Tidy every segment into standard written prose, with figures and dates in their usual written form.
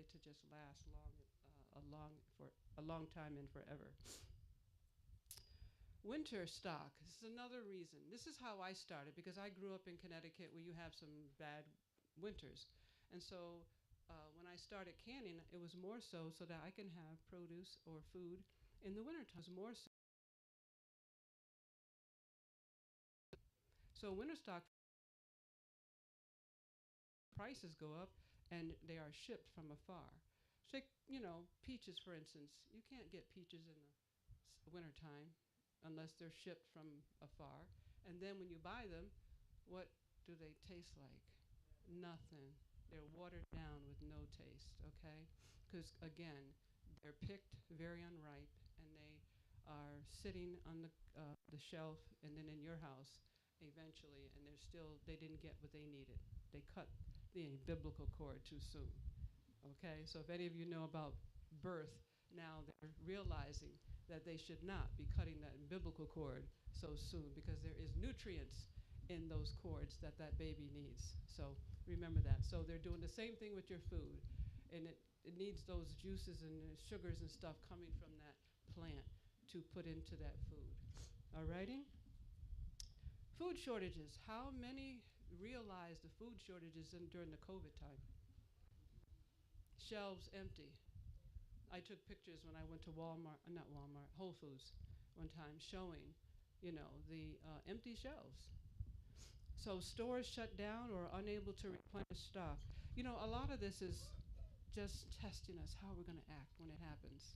it to just last for a long time and forever. Winter stock. This is another reason. This is how I started because I grew up in Connecticut where you have some bad winters. And so when I started canning, it was more so that I can have produce or food in the wintertime. It was more so winter stock prices go up and they are shipped from afar. So, peaches, for instance, you can't get peaches in the wintertime unless they're shipped from afar. And then when you buy them, what do they taste like? Nothing. They're watered down with no taste, okay? Because again, they're picked very unripe and they are sitting on the shelf and then in your house eventually, and they didn't get what they needed. They cut the biblical cord too soon, okay? So if any of you know about birth, now they're realizing that they should not be cutting that biblical cord so soon because there is nutrients in those cords that that baby needs. So remember that. So they're doing the same thing with your food. And it needs those juices and sugars and stuff coming from that plant to put into that food. Alrighty? Food shortages. How many realize the food shortages during the COVID time? Shelves empty. I took pictures when I went to not Walmart, Whole Foods one time showing, the empty shelves. So stores shut down or unable to replenish stock. A lot of this is just testing us how we're going to act when it happens.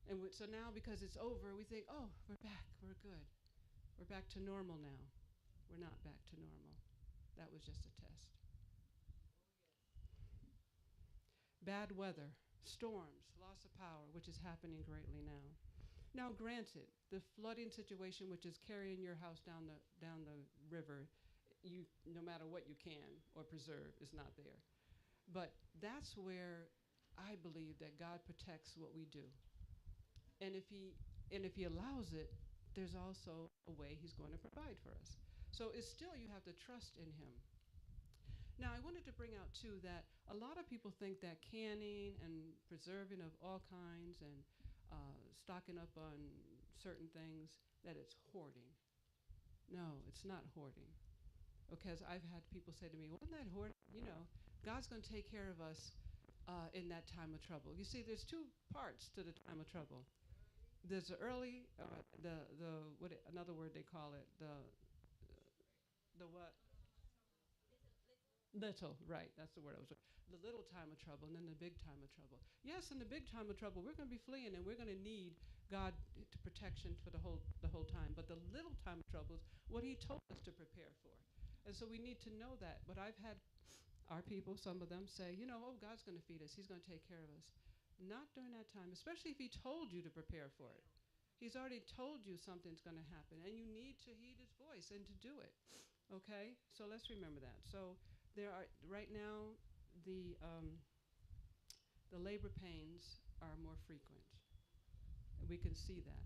And so now because it's over, we think, oh, we're back, we're good. We're back to normal now. We're not back to normal. That was just a test. Bad weather, storms, loss of power, which is happening greatly now. Now, granted, the flooding situation, which is carrying your house down the river, no matter what you can or preserve, is not there. But that's where I believe that God protects what we do, and if He allows it, there's also a way He's going to provide for us. So it's still you have to trust in Him. Now, I wanted to bring out too that a lot of people think that canning and preserving of all kinds and stocking up on certain things, that it's hoarding. No, it's not hoarding. Because I've had people say to me, wasn't that hoarding? God's going to take care of us in that time of trouble. You see, there's two parts to the time of trouble. There's the early, another word they call it, the what? Little, right, that's the word I was looking. The little time of trouble and then the big time of trouble. Yes, in the big time of trouble, we're going to be fleeing and we're going to need God to protection for the whole time. But the little time of trouble is what He told us to prepare for. And so we need to know that. But I've had our people, some of them, say, oh, God's going to feed us. He's going to take care of us. Not during that time, especially if He told you to prepare for it. He's already told you something's going to happen, and you need to heed His voice and to do it. Okay? So let's remember that. So there are right now the labor pains are more frequent. We can see that.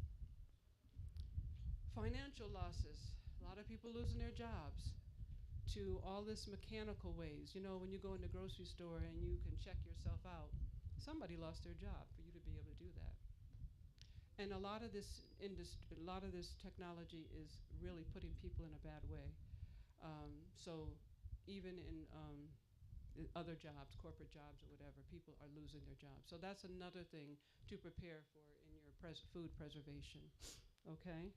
Financial losses. A lot of people losing their jobs to all this mechanical ways. When you go in the grocery store and you can check yourself out, somebody lost their job for you to be able to do that. And a lot of this technology is really putting people in a bad way. So even in other jobs, corporate jobs or whatever, people are losing their jobs. So that's another thing to prepare for in your food preservation. Okay?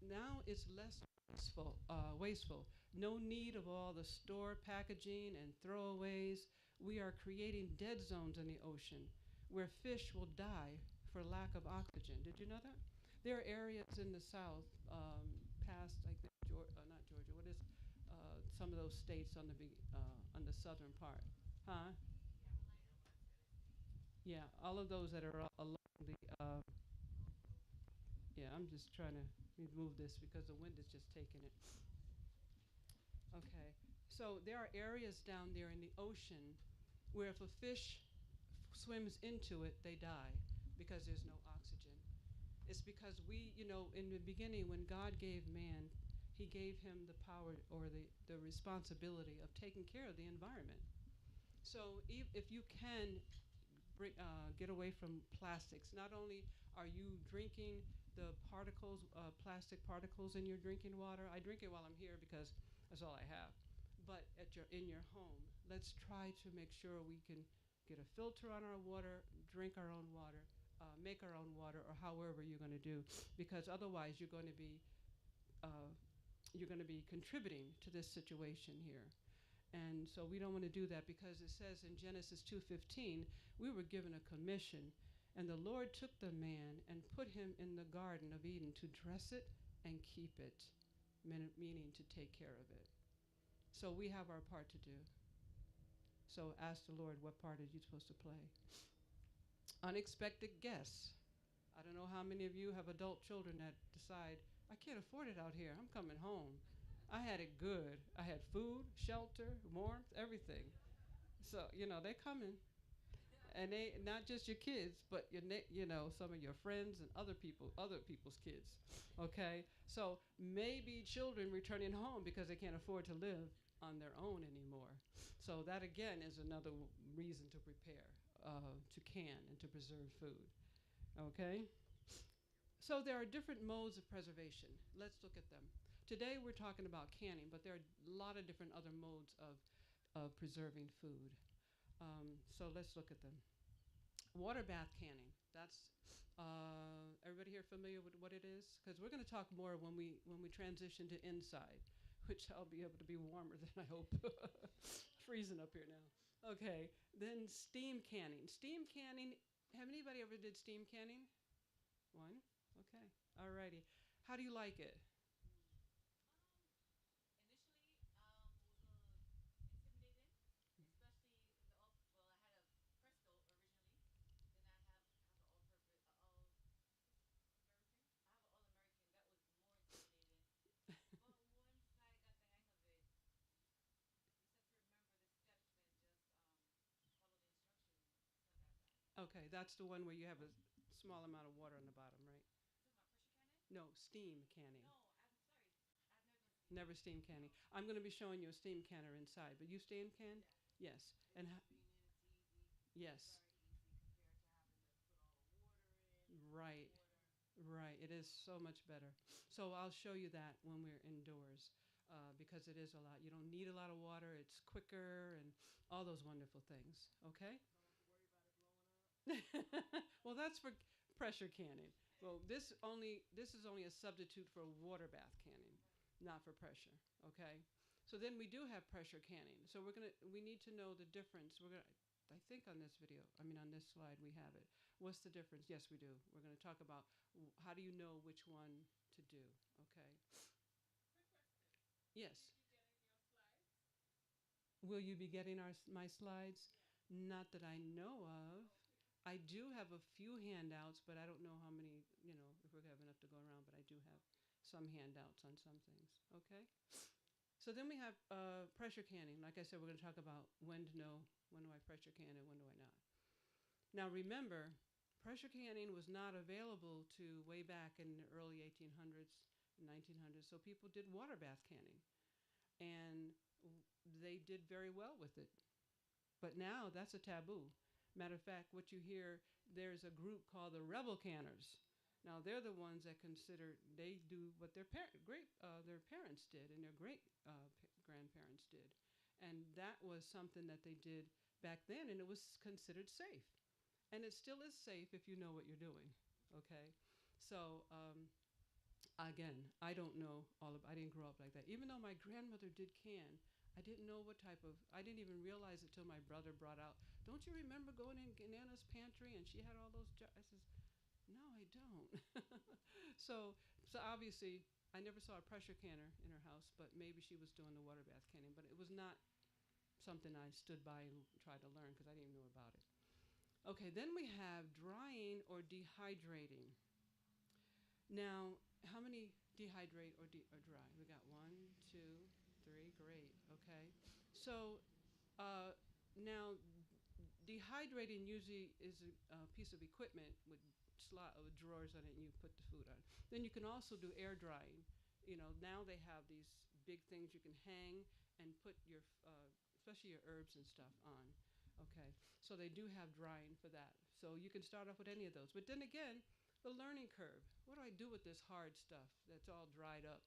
Now it's less wasteful. No need of all the store packaging and throwaways. We are creating dead zones in the ocean where fish will die for lack of oxygen. Did you know that? There are areas in the south, past like not Georgia. What is some of those states on the southern part? Huh? Yeah, all of those that are along the. Yeah, I'm just trying to move this because the wind is just taking it. Okay, so there are areas down there in the ocean where if a fish swims into it, they die because there's no oxygen. It's because in the beginning, when God gave man, He gave him the power or the responsibility of taking care of the environment. So if you can get away from plastics, not only are you drinking the particles, plastic particles in your drinking water. I drink it while I'm here because that's all I have. But in your home, let's try to make sure we can get a filter on our water, drink our own water, make our own water, or however you're going to do, because otherwise uh, you're going to be contributing to this situation here. And so we don't want to do that because it says in Genesis 2:15, we were given a commission, and the Lord took the man and put him in the Garden of Eden to dress it and keep it, meaning to take care of it. So we have our part to do. So ask the Lord, what part are you supposed to play? Unexpected guests. I don't know how many of you have adult children that decide, I can't afford it out here. I'm coming home. I had it good. I had food, shelter, warmth, everything. So, they're coming. And they not just your kids, but some of your friends and other people's kids. Okay? So, maybe children returning home because they can't afford to live on their own anymore. So that again is another reason to prepare, to can and to preserve food. Okay? So there are different modes of preservation. Let's look at them. Today we're talking about canning, but there are a lot of different other modes of preserving food. So let's look at them. Water bath canning. That's everybody here familiar with what it is? Because we're going to talk more when we transition to inside, which I'll be able to be warmer than I hope. Freezing up here now. Okay, then steam canning. Steam canning. Have anybody ever did steam canning? One? Okay. Alrighty. How do you like it? Okay, that's the one where you have a small amount of water on the bottom, right? No, steam canning. Never steam canning. I'm going to be showing you a steam canner inside, but you steam can? Yes. And yes. Right. Right. It is so much better. So I'll show you that when we're indoors because it is a lot. You don't need a lot of water. It's quicker and all those wonderful things. Okay? Well, that's for pressure canning. Well, this is only a substitute for water bath canning, not for pressure. Okay. So then we do have pressure canning. So we need to know the difference. I think on this video, I mean on this slide we have it. What's the difference? Yes, we do. We're going to talk about how do you know which one to do. Okay. Yes. Will you be getting my slides? Not that I know of. I do have a few handouts, but I don't know how many, if we're have enough to go around, but I do have some handouts on some things. Okay? So then we have pressure canning. Like I said, we're going to talk about when to know when do I pressure can and when do I not. Now remember, pressure canning was not available to way back in the early 1800s, 1900s, so people did water bath canning. And they did very well with it. But now that's a taboo. Matter of fact, what you hear, there's a group called the Rebel Canners. Now they're the ones that consider they do what their their parents did and their great grandparents did, and that was something that they did back then, and it was considered safe, and it still is safe if you know what you're doing. Okay, so again, I don't know I didn't grow up like that. Even though my grandmother did can, I didn't know what type of, I didn't even realize it till my brother brought out, don't you remember going in Nana's pantry and she had all those I says, no, I don't. so, so obviously, I never saw a pressure canner in her house, but maybe she was doing the water bath canning, but it was not something I stood by and tried to learn because I didn't even know about it. Okay, then we have drying or dehydrating. Now, how many dehydrate or dry? We got one, two, three. Great. Okay. So now, dehydrating usually is a piece of equipment with with drawers on it, and you put the food on. Then you can also do air drying. Now they have these big things you can hang and put your, especially your herbs and stuff on. So they do have drying for that. So you can start off with any of those. But then again, the learning curve. What do I do with this hard stuff that's all dried up?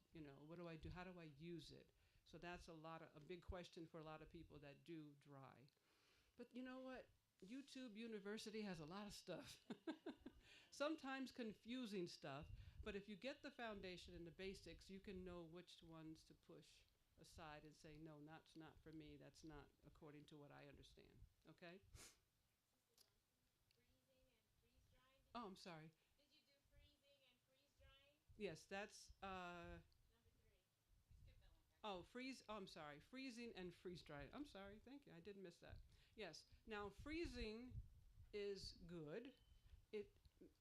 What do I do? How do I use it? So that's a big question for a lot of people that do dry. But you know what? YouTube University has a lot of stuff. Sometimes confusing stuff, but if you get the foundation and the basics, you can know which ones to push aside and say, no, that's not for me. That's not according to what I understand. Okay? Oh, I'm sorry. Yes, that's oh, freeze. Oh, I'm sorry. Freezing and freeze drying. I'm sorry. Thank you. I did miss that. Yes. Now, freezing is good. It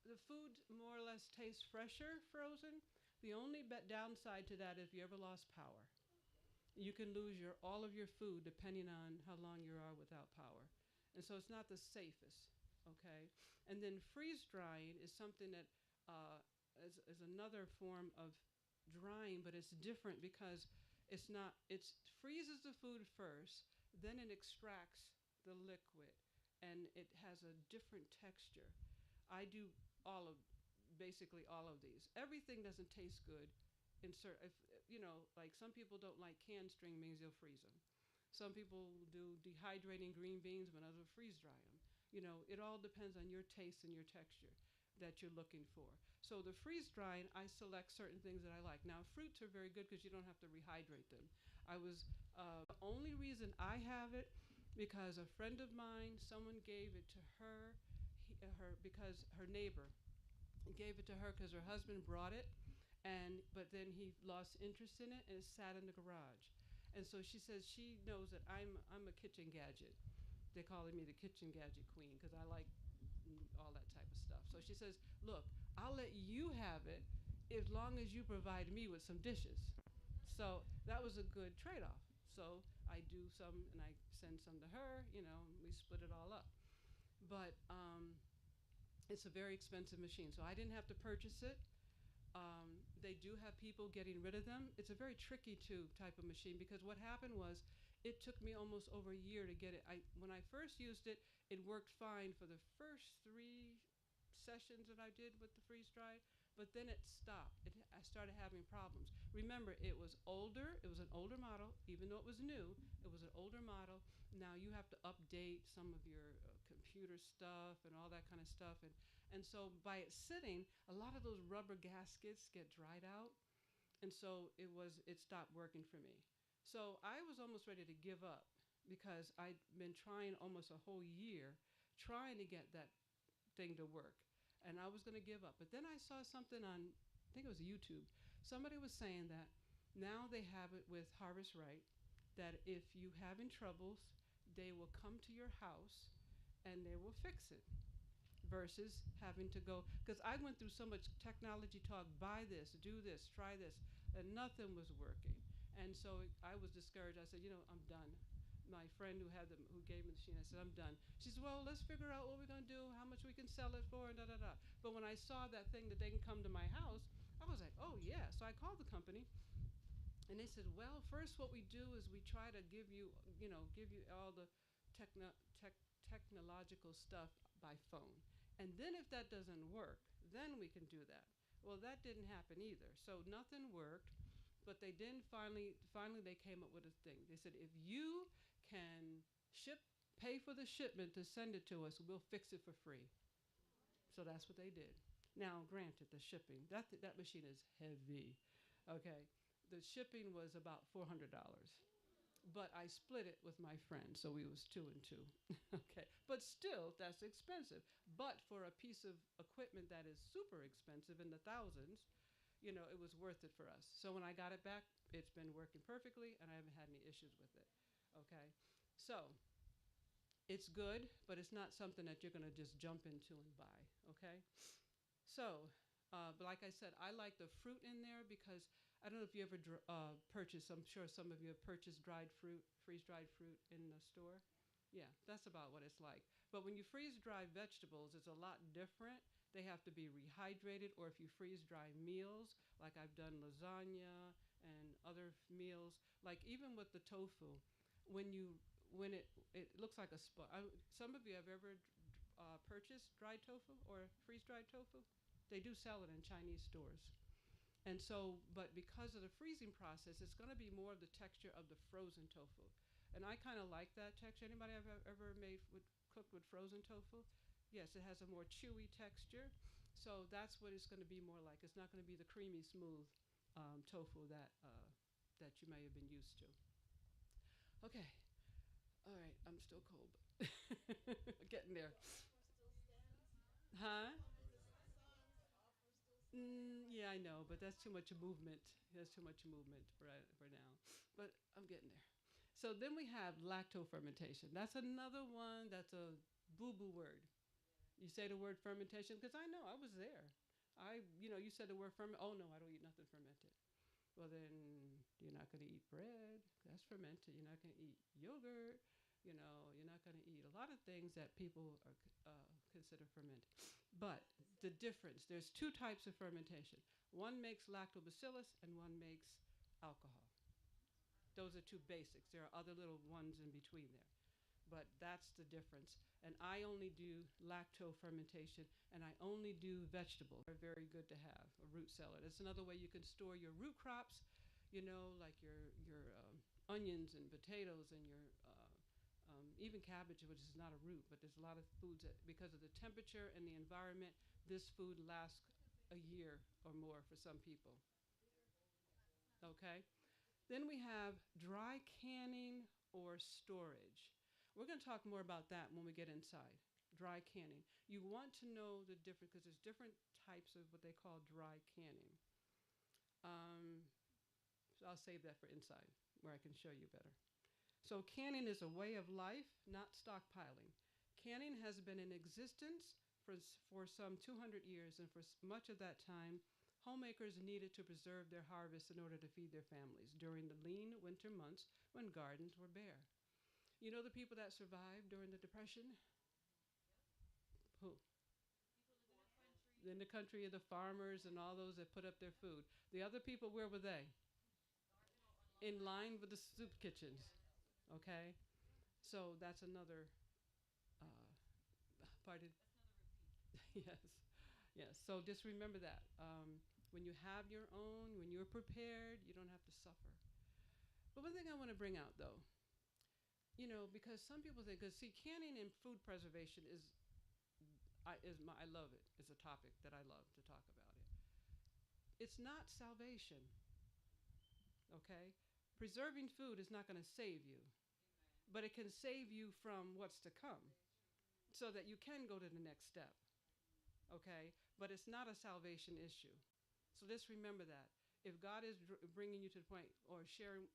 the food more or less tastes fresher frozen. The only downside to that is if you ever lost power, you can lose all of your food depending on how long you are without power, and so it's not the safest. Okay. And then freeze drying is something that is another form of drying, but it's different because it's not. It freezes the food first, then it extracts the liquid, and it has a different texture. I do all of basically all of these. Everything doesn't taste good. If like some people don't like canned string beans, they'll freeze them. Some people do dehydrating green beans, but others freeze dry them. It all depends on your taste and your texture that you're looking for. So the freeze drying, I select certain things that I like. Now fruits are very good because you don't have to rehydrate them. I was The only reason I have it because a friend of mine, someone gave it to her, because her neighbor gave it to her because her husband brought it, but then he lost interest in it and it sat in the garage. And so she says she knows that I'm a kitchen gadget. They calling me the kitchen gadget queen because I like all that type of stuff. So she says, "Look, I'll let you have it as long as you provide me with some dishes." So that was a good trade-off. So I do some and I send some to her. We split it all up. But it's a very expensive machine, so I didn't have to purchase it. They do have people getting rid of them. It's a very tricky type of machine because what happened was it took me almost over a year to get it. When I first used it, it worked fine for the first 3 sessions that I did with the freeze dry, but then it stopped. I started having problems. Remember, it was older. It was an older model, even though it was new. It was an older model. Now you have to update some of your computer stuff and all that kind of stuff, and so by it sitting, a lot of those rubber gaskets get dried out, and so it stopped working for me. So I was almost ready to give up because I'd been trying almost a whole year trying to get that thing to work, and I was going to give up. But then I saw something on, I think it was YouTube. Somebody was saying that now they have it with Harvest Right, that if you having troubles, they will come to your house and they will fix it versus having to go, because I went through so much technology talk, buy this, do this, try this, and nothing was working. And so I was discouraged. I said, I'm done. My friend who gave me the machine, I said, I'm done. She said, well, let's figure out what we're going to do, how much we can sell it for, and da-da-da. But when I saw that thing that they can come to my house, I was like, oh, yeah. So I called the company, and they said, well, first what we do is we try to give you all the technological stuff by phone. And then if that doesn't work, then we can do that. Well, that didn't happen either. So nothing worked, but they didn't finally they came up with a thing. They said, if you can pay for the shipment to send it to us, we'll fix it for free. So that's what they did. Now, granted, the shipping, that machine is heavy. Okay. The shipping was about $400. But I split it with my friend, so we was 2 and 2. Okay, but still, that's expensive. But for a piece of equipment that is super expensive in the thousands, it was worth it for us. So when I got it back, it's been working perfectly, and I haven't had any issues with it. Okay, so it's good, but it's not something that you're going to just jump into and buy. Okay, so. But like I said, I like the fruit in there because I don't know if you ever purchase. I'm sure some of you have purchased dried fruit, freeze-dried fruit in the store. Yeah, that's about what it's like. But when you freeze-dry vegetables, it's a lot different. They have to be rehydrated, or if you freeze-dry meals, like I've done lasagna and other meals, like even with the tofu, when when it looks like a some of you have ever purchased dried tofu or freeze dried tofu. They do sell it in Chinese stores. And so, but because of the freezing process, it's going to be more of the texture of the frozen tofu. And I kind of like that texture. Anybody have ever cooked with frozen tofu? Yes, it has a more chewy texture. So that's what it's going to be more like. It's not going to be the creamy, smooth tofu that you may have been used to. Okay. All right. I'm still cold. Getting there. Huh? Yeah, I know, but that's too much movement. That's too much movement for now. But I'm getting there. So then we have lacto fermentation. That's another one that's a boo boo word. You say the word fermentation because I know I was there. You said the word ferment. Oh no, I don't eat nothing fermented. Well, then you're not going to eat bread. That's fermented. You're not going to eat yogurt. You're not going to eat a lot of things that people are consider fermented. But the difference, there's two types of fermentation. One makes lactobacillus and one makes alcohol. Those are two basics. There are other little ones in between there. But that's the difference. And I only do lacto fermentation, and I only do vegetables. They're very good to have, a root cellar. That's another way you can store your root crops, like your onions and potatoes and your even cabbage, which is not a root, but there's a lot of foods that, because of the temperature and the environment, this food lasts a year or more for some people. Okay? Then we have dry canning or storage. We're going to talk more about that when we get inside. Dry canning. You want to know the difference because there's different types of what they call dry canning. So I'll save that for inside where I can show you better. So canning is a way of life, not stockpiling. Canning has been in existence for some 200 years, and for much of that time, homemakers needed to preserve their harvest in order to feed their families during the lean winter months when gardens were bare. You know the people that survived during the Depression? Who? In the country, the farmers and all those that put up their food. The other people, where were they? In line with the soup kitchens. Okay? So that's another, pardon? Yes. Yes. So just remember that. When you have your own, when you're prepared, you don't have to suffer. But one thing I want to bring out, though, because some people think, because see, canning and food preservation I love it. It's a topic that I love to talk about it. It's not salvation, okay? Preserving food is not going to save you, but it can save you from what's to come so that you can go to the next step, okay? But it's not a salvation issue. So just remember that. If God is bringing you to the point or sharing,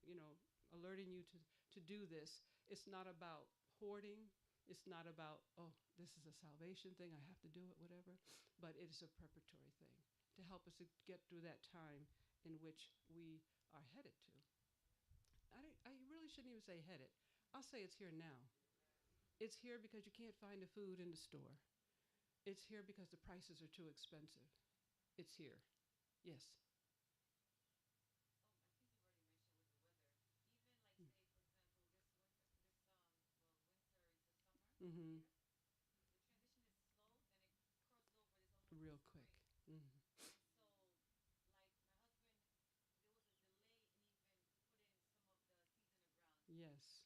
alerting you to do this, it's not about hoarding. It's not about, oh, this is a salvation thing, I have to do it, whatever. But it is a preparatory thing to help us to get through that time in which we are headed to. I really shouldn't even say headed. I'll say it's here now. It's here because you can't find the food in the store. It's here because the prices are too expensive. It's here. Yes. Mm-hmm. Real quick. Mm-hmm. Yes.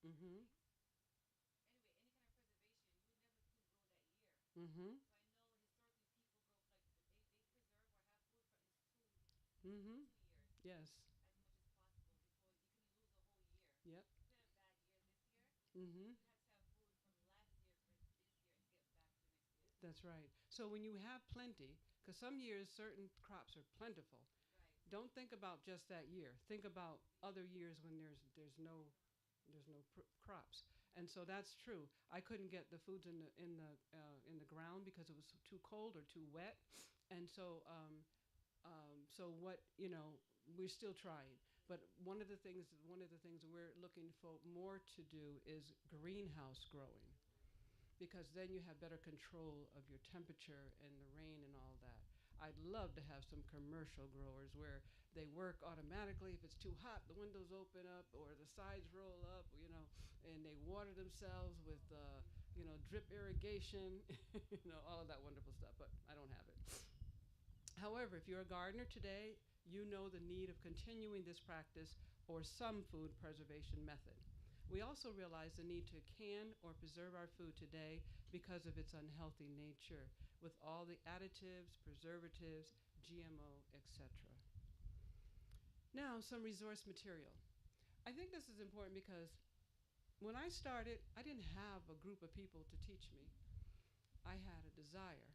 Mm-hmm. Mm-hmm. Mm-hmm. Yes. Yep. Mm-hmm. That's right. So when you have plenty, because some years certain crops are plentiful, don't think about just that year. Think about other years when there's no crops, and so that's true. I couldn't get the foods in the ground because it was too cold or too wet, and so what we're still trying. But one of the things we're looking for more to do is greenhouse growing, because then you have better control of your temperature and the rain and all that. I'd love to have some commercial growers where they work automatically. If it's too hot, the windows open up or the sides roll up, and they water themselves with, drip irrigation, all of that wonderful stuff. But I don't have it. However, if you're a gardener today, you know the need of continuing this practice or some food preservation method. We also realize the need to can or preserve our food today because of its unhealthy nature, with all the additives, preservatives, GMO, etc. Now, some resource material. I think this is important because when I started, I didn't have a group of people to teach me. I had a desire.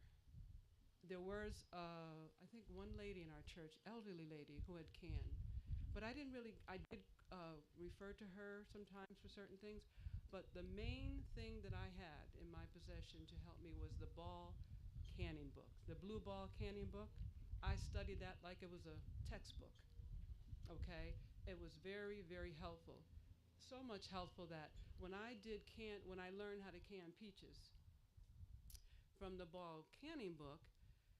There was, I think, one lady in our church, elderly lady, who had canned. But I didn't really, I did refer to her sometimes for certain things. But the main thing that I had in my possession to help me was the Ball canning book, the Blue Ball canning book. I studied that like it was a textbook, okay? It was very, very helpful. So much helpful that when I learned how to can peaches from the Ball canning book,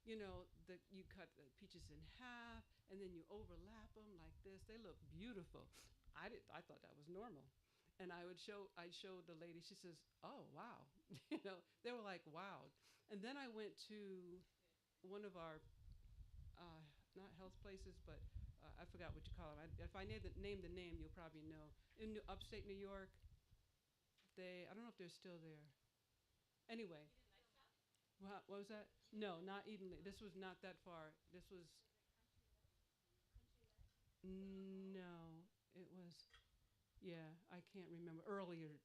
you cut the peaches in half and then you overlap them like this. They look beautiful. I thought that was normal. And I'd show the lady, she says, "Oh, wow." They were like, "Wow." And then I went to one of our, not health places, but I forgot what you call them. If I name the name, you'll probably know. In upstate New York, I don't know if they're still there. Anyway, what was that? No, not Edenly. This was not that far. This was, no, it was, yeah, I can't remember, earlier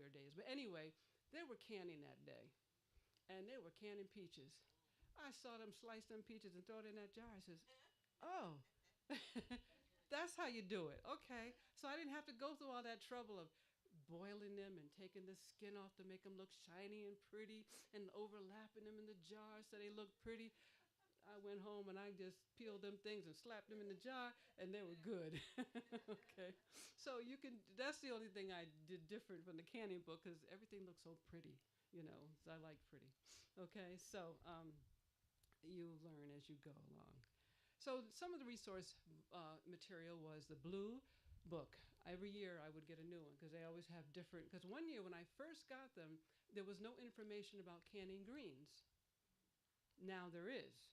days. But anyway, they were canning that day, and they were canning peaches. I saw them slice them peaches and throw it in that jar. I says, "Oh, that's how you do it." Okay. So I didn't have to go through all that trouble of boiling them and taking the skin off to make them look shiny and pretty and overlapping them in the jar so they look pretty. I went home and I just peeled them things and slapped them in the jar and they were good. Okay. So that's the only thing I did different from the canning book because everything looks so pretty, so I like pretty. Okay. So you learn as you go along. So some of the resource material was the blue book. Every year I would get a new one because they always have different. Because one year when I first got them, there was no information about canning greens. Now there is.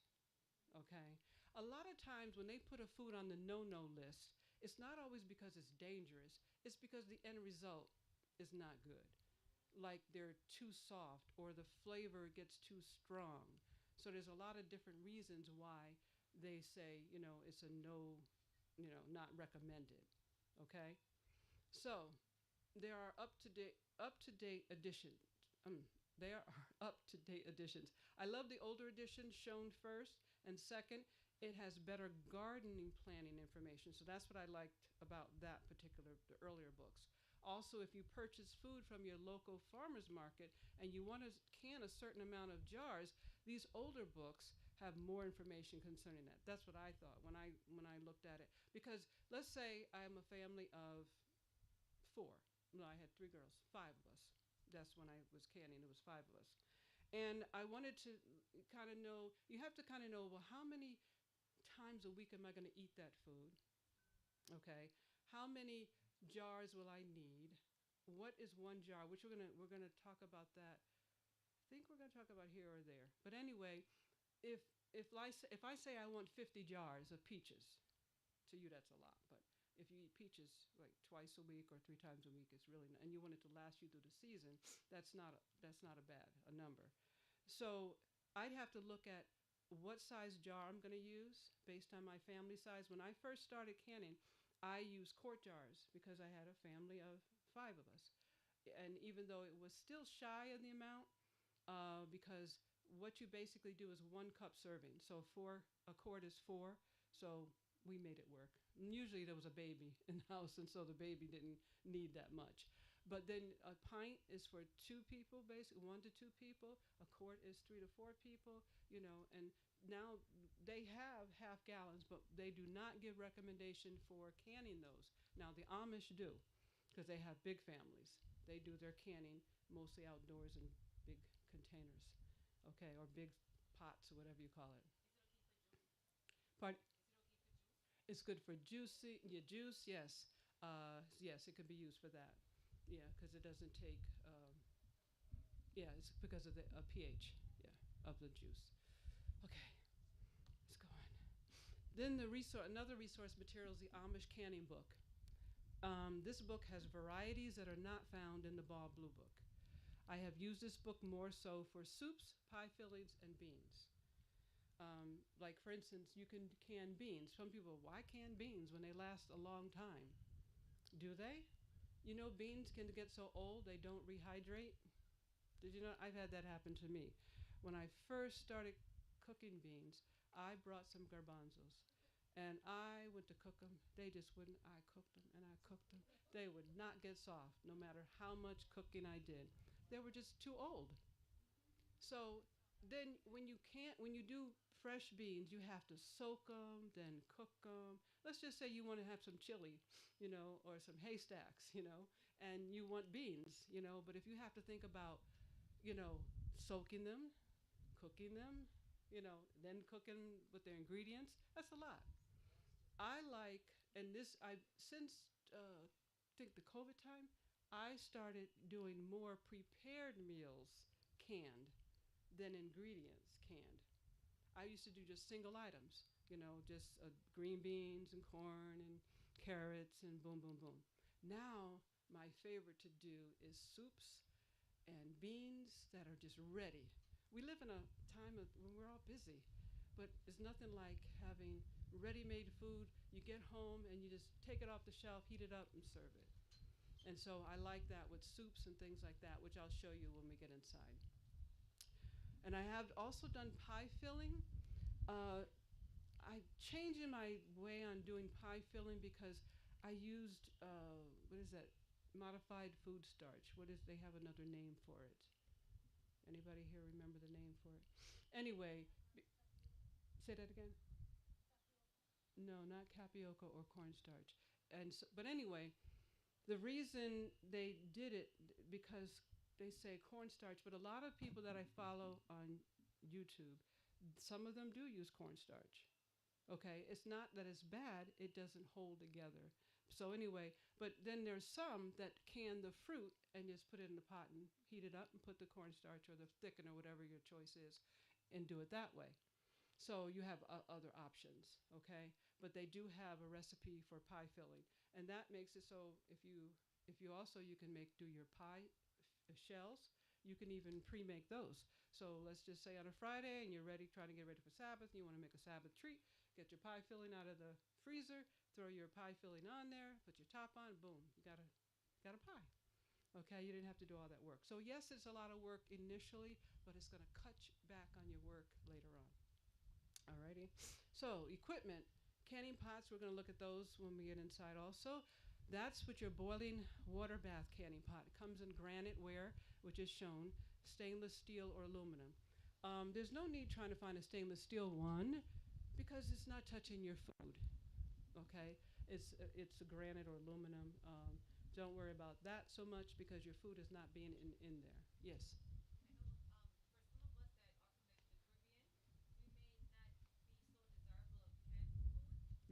Okay. A lot of times when they put a food on the no-no list, it's not always because it's dangerous. It's because the end result is not good. Like they're too soft or the flavor gets too strong. So there's a lot of different reasons why they say, it's a no, not recommended. Okay? So there are up to date editions. There are up-to-date editions. I love the older editions shown first, and second, it has better gardening planning information. So that's what I liked about the earlier books. Also, if you purchase food from your local farmer's market and you want to can a certain amount of jars, these older books have more information concerning that. That's what I thought when I looked at it. Because let's say I'm a family of 4. No, I had 3 girls, 5 of us. That's when I was canning. It was 5 of us. And I wanted to kind of know, you have to kind of know, well, how many times a week am I going to eat that food? Okay. How many jars will I need? What is one jar? Which we're gonna talk about that. I think we're gonna talk about here or there. But anyway, if I say I want 50 jars of peaches, to you that's a lot. But if you eat peaches like twice a week or 3 times a week, it's really and you want it to last you through the season, that's not a number. So I'd have to look at what size jar I'm going to use based on my family size. When I first started canning, I used quart jars because I had a family of 5 of us. And even though it was still shy of the amount, because what you basically do is 1 cup serving. So a quart is 4. So we made it work. And usually there was a baby in the house, and so the baby didn't need that much. But then a pint is for 2 people, basically 1 to 2 people. A quart is 3 to 4 people, and now they have half gallons, but they do not give recommendation for canning those. Now the Amish do, because they have big families. They do their canning mostly outdoors in big containers, okay, or big pots or whatever you call it. Part, it's good for juicy, your juice, yes. Yes, it could be used for that. Yeah, because it doesn't take, yeah, it's because of the pH, yeah, of the juice. Okay, let's go on. Then another resource material is the Amish Canning Book. This book has varieties that are not found in the Ball Blue Book. I have used this book more so for soups, pie fillings, and beans. Like, for instance, you can can beans. Some people, why can beans when they last a long time? Do they? You know, beans can get so old they don't rehydrate. Did you know? I've had that happen to me. When I first started cooking beans, I brought some garbanzos and I went to cook them. They just wouldn't. I cooked them and I cooked them. They would not get soft no matter how much cooking I did. They were just too old. So then when you do fresh beans, you have to soak them, then cook them. Let's just say you want to have some chili, or some haystacks, and you want beans, but if you have to think about, you know, soaking them, cooking them, then cooking with their ingredients, that's a lot. I like, and this, I, since, think the COVID time, I started doing more prepared meals canned than ingredients canned. I used to do just single items, just green beans and corn and carrots and boom, boom, boom. Now, my favorite to do is soups and beans that are just ready. We live in a time of when we're all busy, but it's nothing like having ready-made food. You get home and you just take it off the shelf, heat it up, and serve it. And so I like that with soups and things like that, which I'll show you when we get inside. And I have also done pie filling. Uh, I changed in my way on doing pie filling because I used what is that? Modified food starch. What is? They have another name for it. Anybody here remember the name for it? Anyway, say that again. No, not tapioca or cornstarch. And so, but anyway, the reason they did it because they say cornstarch, but a lot of people that I follow on YouTube, some of them do use cornstarch. Okay, it's not that it's bad; it doesn't hold together. So anyway, but then there's some that can the fruit and just put it in the pot and heat it up and put the cornstarch or the thickener, whatever your choice is, and do it that way. So you have other options, okay? But they do have a recipe for pie filling, and that makes it so if you also you can make do your pie shells. You can even pre-make those. So let's just say on a Friday and you're ready, trying to get ready for Sabbath, and you want to make a Sabbath treat. Get your pie filling out of the freezer, throw your pie filling on there, put your top on, boom, you got a pie. Okay, you didn't have to do all that work. So yes, it's a lot of work initially, but it's going to cut back on your work later on. Alrighty. So equipment, canning pots. We're going to look at those when we get inside. Also, that's what your boiling water bath canning pot. It comes in granite ware, which is shown, stainless steel or aluminum. There's no need trying to find a stainless steel one because it's not touching your food. Okay, it's a granite or aluminum. Don't worry about that so much because your food is not being in there. Yes.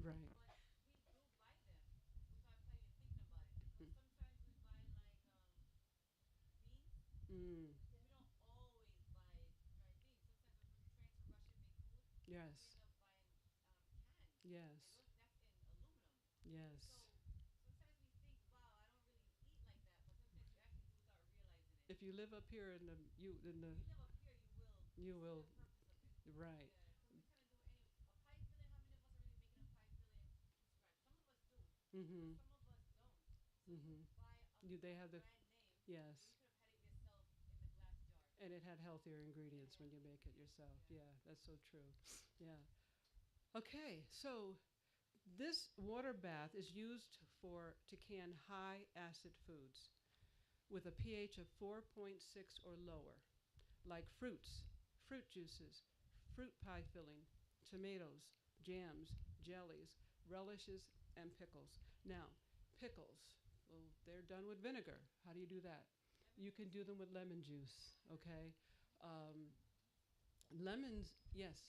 Right. Mm. Mm. Yes. Yes. Yes. If you live up here in the you will right. Mhm. Mhm. You they have the yes. And it had healthier ingredients when you make it yourself. Yeah, that's so true. Yeah. Okay, so this water bath is used for to can high acid foods with a pH of 4.6 or lower, like fruits, fruit juices, fruit pie filling, tomatoes, jams, jellies, relishes, and pickles. Now, pickles, well, they're done with vinegar. How do you do that? You can do them with lemon juice, okay? Um, lemons, yes.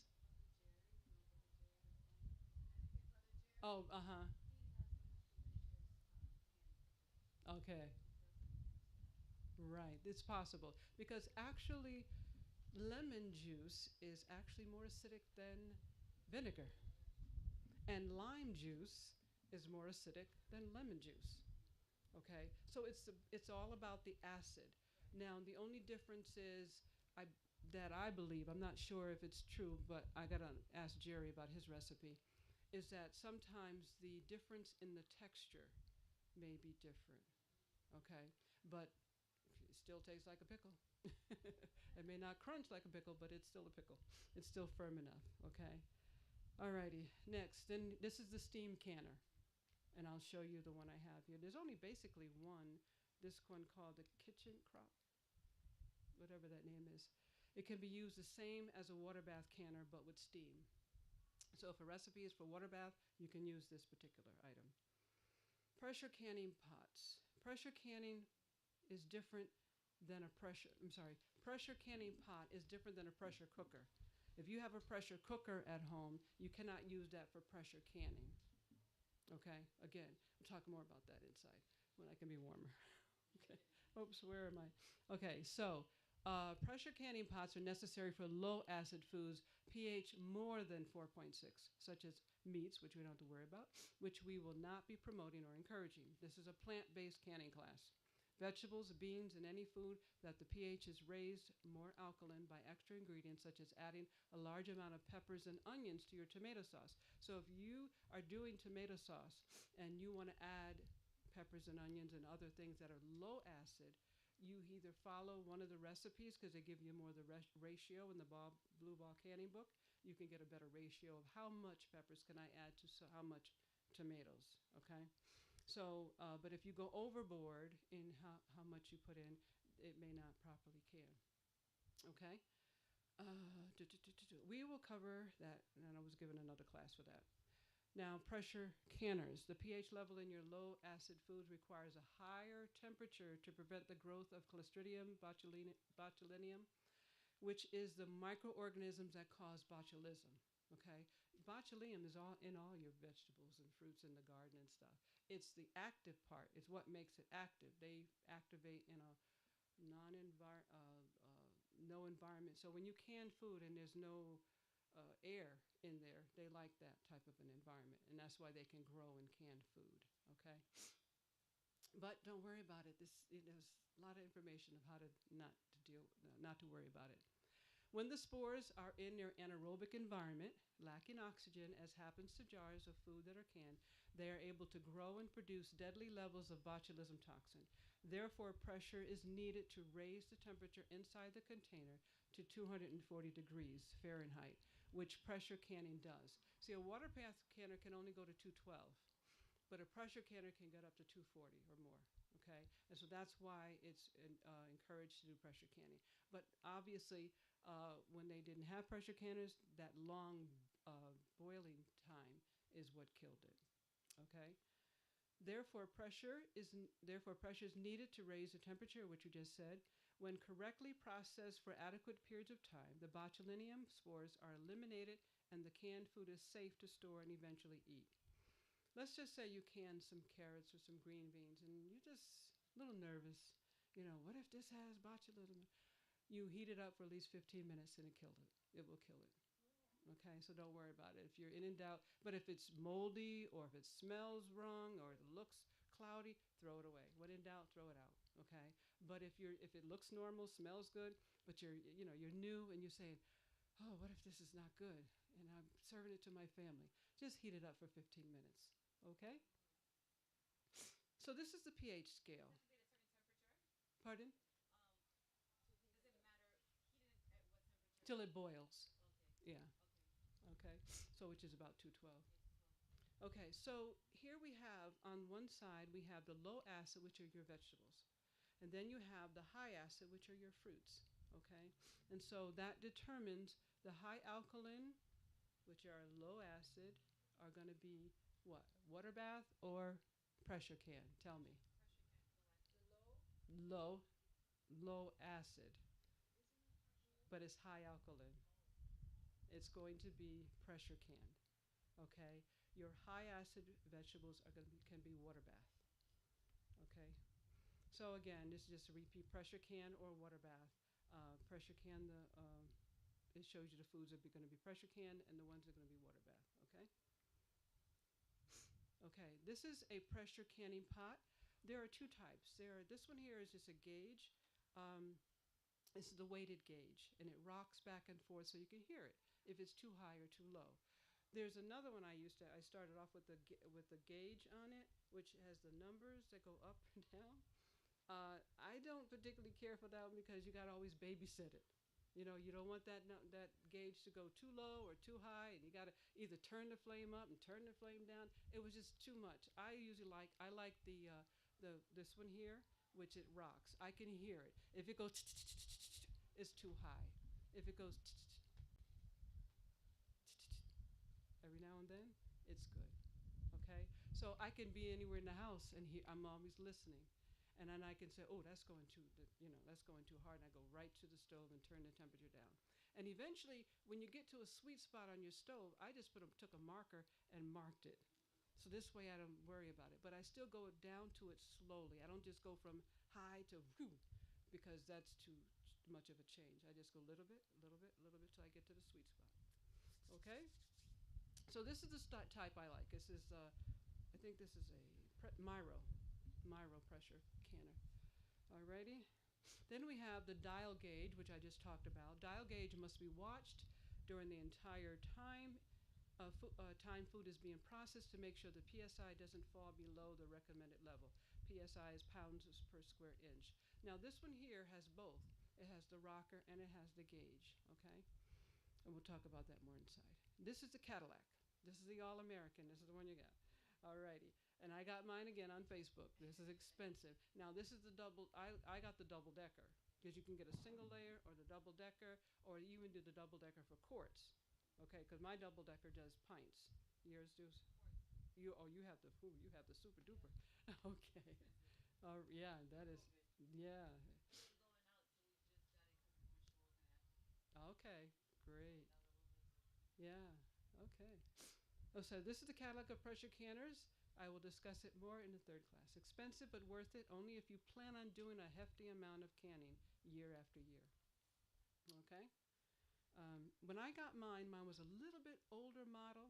Oh, uh-huh. Okay. Right. It's possible because actually lemon juice is actually more acidic than vinegar, and lime juice is more acidic than lemon juice. Okay, so it's all about the acid. Now the only difference is I that I believe, I'm not sure if it's true, but I gotta ask Jerry about his recipe, is that sometimes the difference in the texture may be different. Okay, but it still tastes like a pickle. It may not crunch like a pickle, but it's still a pickle. It's still firm enough. Okay. Alrighty. Next, then this is the steam canner, and I'll show you the one I have here. There's only basically one. This one called the kitchen crop, whatever that name is. It can be used the same as a water bath canner, but with steam. So if a recipe is for water bath, you can use this particular item. Pressure canning pots. Pressure canning is different than a pressure, I'm sorry, pressure canning pot is different than a pressure cooker. If you have a pressure cooker at home, you cannot use that for pressure canning. Okay, again, we'll talk more about that inside when I can be warmer. Okay, oops, where am I? Okay, so pressure canning pots are necessary for low acid foods, pH more than 4.6, such as meats, which we don't have to worry about, which we will not be promoting or encouraging. This is a plant based canning class. Vegetables, beans, and any food that the pH is raised more alkaline by extra ingredients, such as adding a large amount of peppers and onions to your tomato sauce. So if you are doing tomato sauce and you want to add peppers and onions and other things that are low acid, you either follow one of the recipes because they give you more of the ratio in the Blue Ball Canning book. You can get a better ratio of how much peppers can I add to how much tomatoes. Okay. So, but if you go overboard in how much you put in, it may not properly can. Okay? We will cover that, and I was given another class for that. Now, pressure canners. The pH level in your low acid foods requires a higher temperature to prevent the growth of Clostridium botulinum, which is the microorganisms that cause botulism. Okay, botulinum is all in all your vegetables and fruits in the garden and stuff. It's the active part. It's what makes it active. They activate in a no environment. So when you can food and there's no air in there, they like that type of an environment, and that's why they can grow in canned food. Okay, but don't worry about it. There's a lot of information of how to not to worry about it. When the spores are in their anaerobic environment, lacking oxygen, as happens to jars of food that are canned, they are able to grow and produce deadly levels of botulism toxin. Therefore, pressure is needed to raise the temperature inside the container to 240 degrees Fahrenheit, which pressure canning does. See, a water bath canner can only go to 212, but a pressure canner can get up to 240 or more. Okay, and so that's why it's encouraged to do pressure canning. But obviously, when they didn't have pressure canners, that long boiling time is what killed it. Okay, therefore pressure is needed to raise the temperature, which you just said. When correctly processed for adequate periods of time, the botulinum spores are eliminated, and the canned food is safe to store and eventually eat. Let's just say you can some carrots or some green beans and you're just a little nervous. What if this has botulism? You heat it up for at least 15 minutes and it killed it. It will kill it. Okay, so don't worry about it. If you're in doubt, but if it's moldy or if it smells wrong or it looks cloudy, throw it away. When in doubt, throw it out. Okay, but if it looks normal, smells good, but you're new and you're saying, oh, what if this is not good? And I'm serving it to my family. Just heat it up for 15 minutes. Okay? So this is the pH scale. Pardon? Till it boils. Yeah. Okay. So which is about 212. Okay. So here we have on one side we have the low acid, which are your vegetables, and then you have the high acid, which are your fruits. Okay. And so that determines the high alkaline, which are low acid, are going to be what? Water bath or pressure can? Tell me. Low, low acid, but it's high alkaline. It's going to be pressure canned. Okay. Your high acid vegetables are going to be, can be water bath. Okay. So again, this is just a repeat: pressure can or water bath. Pressure can, it shows you the foods that are going to be pressure canned and the ones that are going to be water bath. Okay. Okay. This is a pressure canning pot. There are two types. This one here is just a gauge. Um, this is the weighted gauge, and it rocks back and forth so you can hear it if it's too high or too low. There's another one I started off with the gauge on it, which has the numbers that go up and down. I don't particularly care for that one because you got to always babysit it. You know, you don't want that gauge to go too low or too high, and you got to either turn the flame up and turn the flame down. It was just too much. I like the this one here, which it rocks. I can hear it. If it goes, it's too high. If it goes every now and then, it's good. Okay, so I can be anywhere in the house and I'm always listening, and then I can say, oh, that's going too, that's going too hard, and I go right to the stove and turn the temperature down. And eventually, when you get to a sweet spot on your stove, I just took a marker and marked it. So this way I don't worry about it. But I still go down to it slowly. I don't just go from high to whoo, because that's too much of a change. I just go a little bit, a little bit, a little bit till I get to the sweet spot. Okay? So this is the type I like. This is, I think this is a Miro pressure canner. Alrighty. Then we have the dial gauge, which I just talked about. Dial gauge must be watched during the entire time time food is being processed to make sure the PSI doesn't fall below the recommended level. PSI is pounds per square inch. Now this one here has both. It has the rocker and it has the gauge, okay? And we'll talk about that more inside. This is the Cadillac. This is the All-American. This is the one you got. Alrighty. And I got mine again on Facebook. This is expensive. Now this is the double, I got the double decker because you can get a single layer or the double decker, or you even do the double decker for quarts. Okay, because my double decker does pints. Yours does? You have you have the super duper. Okay. Yeah, that is, yeah. Okay, great. Yeah, okay. Oh, so this is the Cadillac of pressure canners. I will discuss it more in the third class. Expensive but worth it only if you plan on doing a hefty amount of canning year after year. Okay? When I got mine was a little bit older model.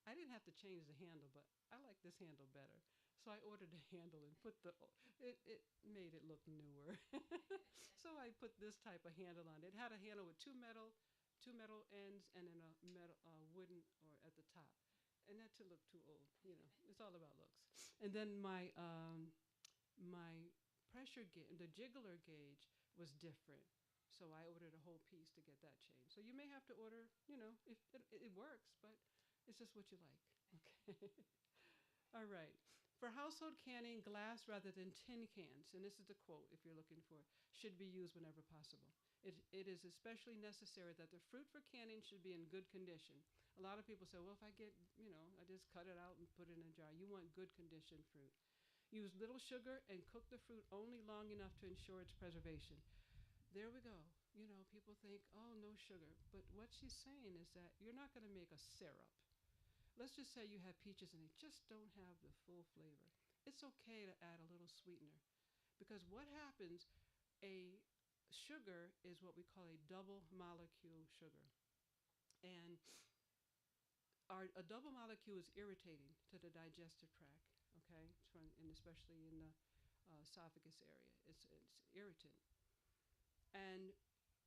I didn't have to change the handle, but I like this handle better. So I ordered a handle and it made it look newer. So I put this type of handle on it. It had a handle with two metal ends and then a metal wooden or at the top. And that to look too old, it's all about looks. And then my pressure gauge, the jiggler gauge was different. So I ordered a whole piece to get that changed. So you may have to order, if it works, but it's just what you like. Okay. All right. For household canning, glass rather than tin cans, and this is the quote if you're looking for it, should be used whenever possible. It is especially necessary that the fruit for canning should be in good condition. A lot of people say, well, if I get, I just cut it out and put it in a jar. You want good condition fruit. Use little sugar and cook the fruit only long enough to ensure its preservation. There we go. People think, oh, no sugar. But what she's saying is that you're not going to make a syrup. Let's just say you have peaches and they just don't have the full flavor. It's okay to add a little sweetener, because what happens, a sugar is what we call a double molecule sugar. And a double molecule is irritating to the digestive tract, okay, and especially in the esophagus area. It's irritant. And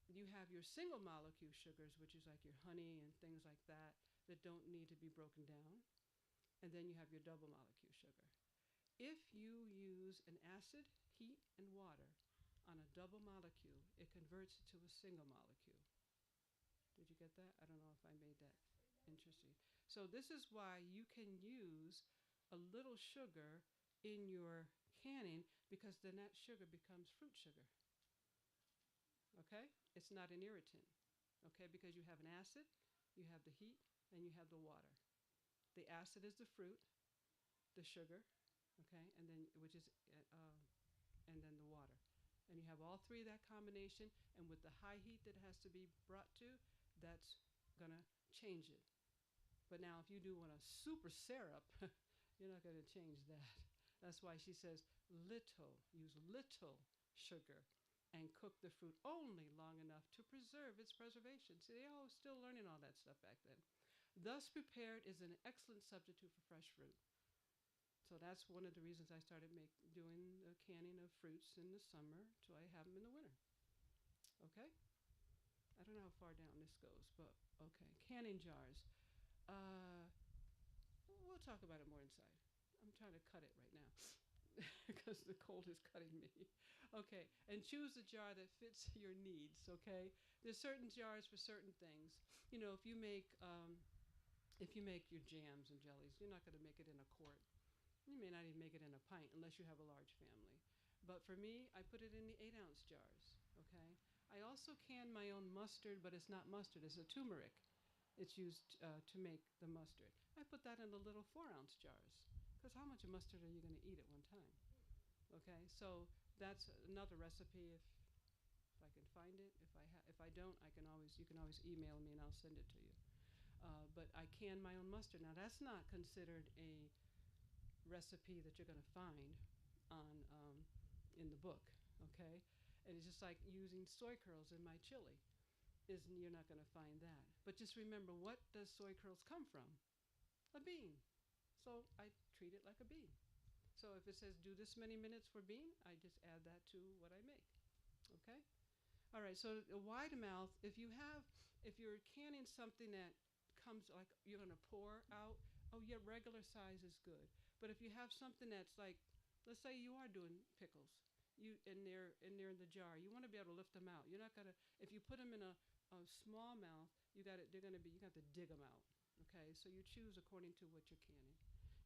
you have your single molecule sugars, which is like your honey and things like that, that don't need to be broken down. And then you have your double molecule sugar. If you use an acid, heat, and water on a double molecule, it converts it to a single molecule. Did you get that? I don't know if I made that interesting. So this is why you can use a little sugar in your canning, because then that sugar becomes fruit sugar. Okay? It's not an irritant. Okay? Because you have an acid, you have the heat, and you have the water. The acid is the fruit, the sugar, okay, and then and then the water. And you have all three of that combination, and with the high heat that has to be brought to, that's gonna change it. But now, if you do want a super syrup, you're not going to change that. That's why she says little, use little sugar and cook the fruit only long enough to preserve its preservation. See, they all still learning all that stuff back then. Thus prepared is an excellent substitute for fresh fruit. So that's one of the reasons I started doing the canning of fruits in the summer so I have them in the winter. Okay? I don't know how far down this goes, but okay. Canning jars. Uh, we'll talk about it more inside. I'm trying to cut it right now because the cold is cutting me. Okay, and choose a jar that fits your needs. Okay, there's certain jars for certain things. You know, if you make your jams and jellies, you're not going to make it in a quart. You may not even make it in a pint unless you have a large family. But for me, I put it in the 8-ounce jars. Okay. I also can my own mustard, but it's not mustard. It's a turmeric. It's used to make the mustard. I put that in the little 4-ounce jars. Because how much mustard are you going to eat at one time? Okay. So that's another recipe. If I can find it, if I don't, you can always email me and I'll send it to you. But I can my own mustard. Now that's not considered a recipe that you're going to find on in the book, okay? And it's just like using soy curls in my chili. You're not going to find that. But just remember, what does soy curls come from? A bean. So I treat it like a bean. So if it says do this many minutes for bean, I just add that to what I make. Okay? All right, so a wide mouth, if you're canning something that comes like you're going to pour out, oh yeah, regular size is good. But if you have something that's like, let's say you are doing pickles, they're in the jar, you want to be able to lift them out. You're not gonna, if you put them in a small mouth, you have to dig them out. Okay, so you choose according to what you're canning.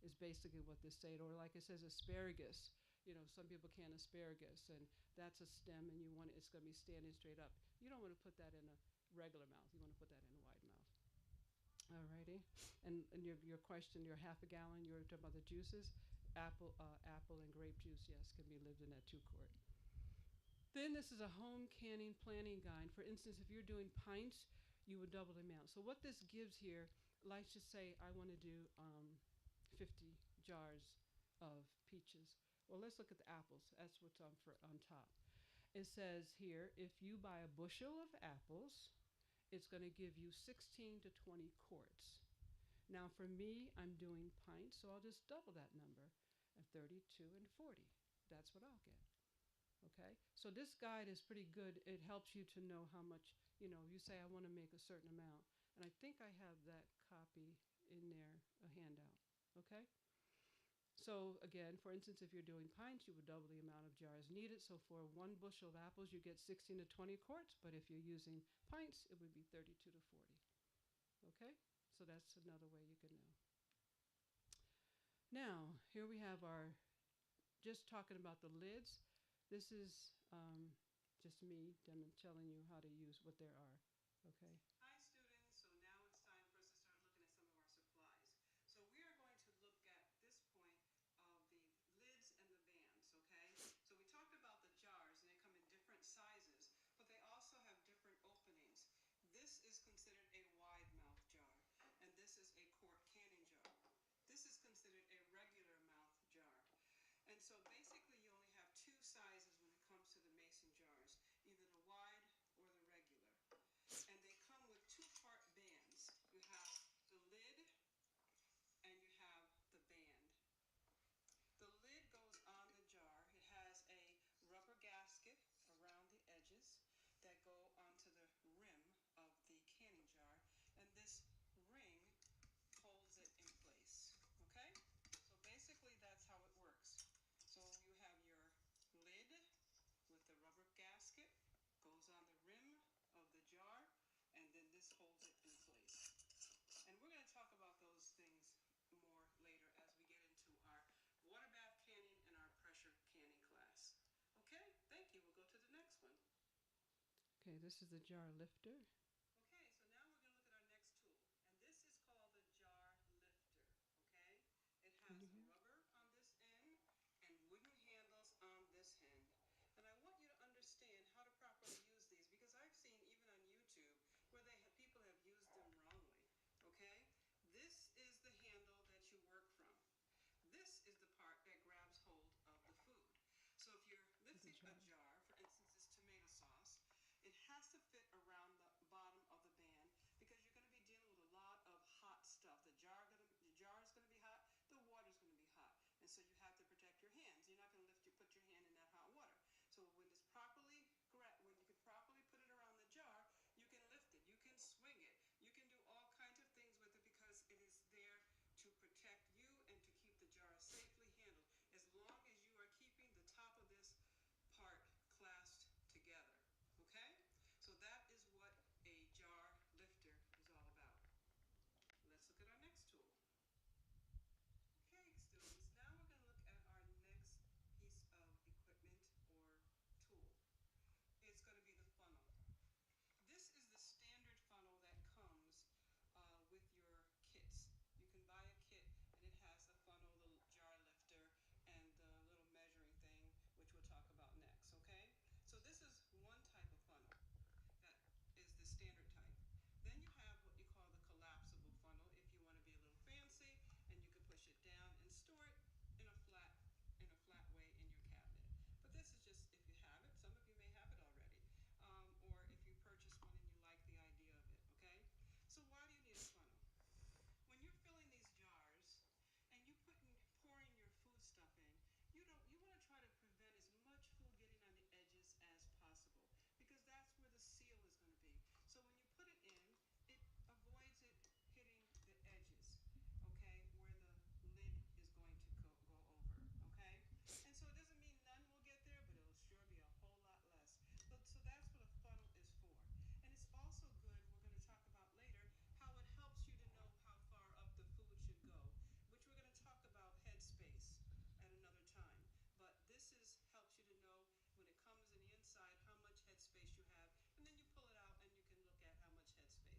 Is basically what this said. Or like it says, asparagus. You know, some people can asparagus, and that's a stem, and it's going to be standing straight up. You don't want to put that in a regular mouth. You want to put that in a wide mouth. Alrighty, and your question, your half a gallon, you're talking about the juices, apple and grape juice, yes, can be lived in that 2-quart. Then this is a home canning planning guide. For instance, if you're doing pints, you would double the amount. So what this gives here, let's just say I want to do 50 jars of peaches. Well, let's look at the apples. That's what's on top. It says here, if you buy a bushel of apples, it's going to give you 16 to 20 quarts. Now for me, I'm doing pints, so I'll just double that number at 32 and 40. That's what I'll get. Okay, so this guide is pretty good. It helps you to know how much, you say I want to make a certain amount. And I think I have that copy in there, a handout. Okay? So again, for instance, if you're doing pints, you would double the amount of jars needed. So for 1 bushel of apples, you get 16 to 20 quarts. But if you're using pints, it would be 32 to 40. Okay? So that's another way you can know. Now, here we have just talking about the lids. This is just me telling you how to use what there are. Okay? Hi, students. So now it's time for us to start looking at some of our supplies. So we are going to look at this point of the lids and the bands, okay? So we talked about the jars, and they come in different sizes, but they also have different openings. This is considered a wide mouth jar, and this is a quart canning jar. This is considered a regular mouth jar. And so basically you only have 2 sizes when it comes to the mason jars, either the wide or the regular. And they come with 2-part bands. You have the lid and you have the band. The lid goes on the jar. It has a rubber gasket around the edges that go onto the rim of the canning jar, and this ring holds it in place. Okay? So basically that's how it works. So you have your lid with the rubber gasket, goes on the rim of the jar, and then this holds it in place. And we're going to talk about those things more later as we get into our water bath canning and our pressure canning class. Okay, thank you. We'll go to the next one. Okay, this is the jar lifter. Okay, so now we're going to look at our next tool. And this is called the jar lifter. Okay? It has a rubber on this end and wooden handles on this end. And I want you to understand how to properly use these, because I've seen even on YouTube where people have used them wrongly. Okay? This a jar, for instance, this tomato sauce, it has to fit around the bottom of the band because you're going to be dealing with a lot of hot stuff. The jar is going to be hot, the water is going to be hot, and so you have to protect your hands. You're not going to put your hand in that hot water. So when when you can properly put it around the jar, you can lift it, you can swing it, you can do all kinds of things with it because it is there to protect you and to keep the jar safely handled, as long as you are keeping the top of this part clasped together. Okay? So that is what a jar lifter is all about. Let's look at our next tool. Okay, students, now we're going to look at our next piece of equipment or tool. It's going to be the funnel. This is the standard funnel that comes with your kits. You can buy a kit and it has the funnel, the jar lifter, and the little measuring thing, which we'll talk about next, okay? So this is one type of funnel. That is the standard type. Then you have what you call the collapsible funnel if you want to be a little fancy, and you can push it down and store it in a flat way in your cabinet. But this is just if you have it. Some of you may have it already, or if you purchase one and you like the idea of it. Okay. So why do you need a funnel? When you're filling these jars and pouring your food stuff in, you want to try to prevent as much food getting on the edges as possible because that's where the seal is going to be. So when you put it in, it avoids it hitting the edges, okay, where the lid is going to go over, okay? And so it doesn't mean none will get there, but it'll sure be a whole lot less. So that's what a funnel is for. And it's also good, we're going to talk about later, how it helps you to know how far up the food should go, which we're going to talk about headspace at another time. But helps you to know when it comes in the inside how much headspace you have, and then you pull it out and you can look at how much headspace.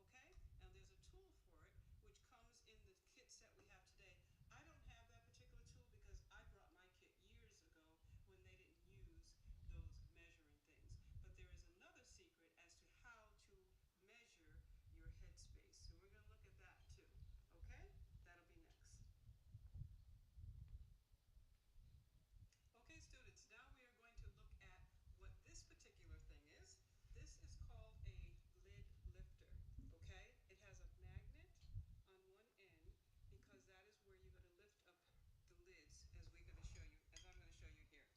Okay? Now there's a tool for it which comes in the kits that we have today. I don't have that particular tool because I brought my kit years ago when they didn't use those measuring things. But there is another secret as to how to measure your headspace. So we're going to look at that too. Okay? That'll be next. Okay, students, now we are going to look at what this particular thing is. This is called a lid lifter, okay? It has a magnet on one end because that is where you're going to lift up the lids as I'm going to show you here.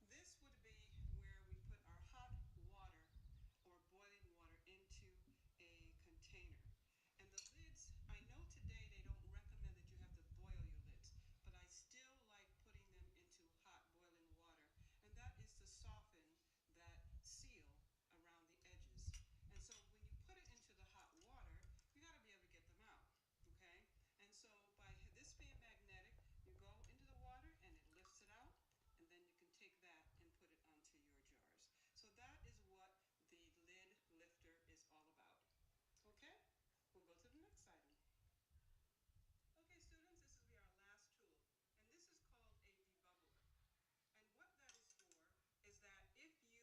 This would be where we put our hot water or boiling water into a container. And the lids, I know today they don't recommend that you have to boil your lids, but I still like putting them into hot boiling water, and that is to soften that seal around the edges. And so when you put it into the hot water, you got to be able to get them out, okay? And so by this being magnetic, you go into the water and it lifts it out, and then you can take that and put it onto your jars. So that is what the lid lifter is all about. Okay? We'll go to the next item. Okay, students, this will be our last tool, and this is called a debubbler. And what that is for is that if you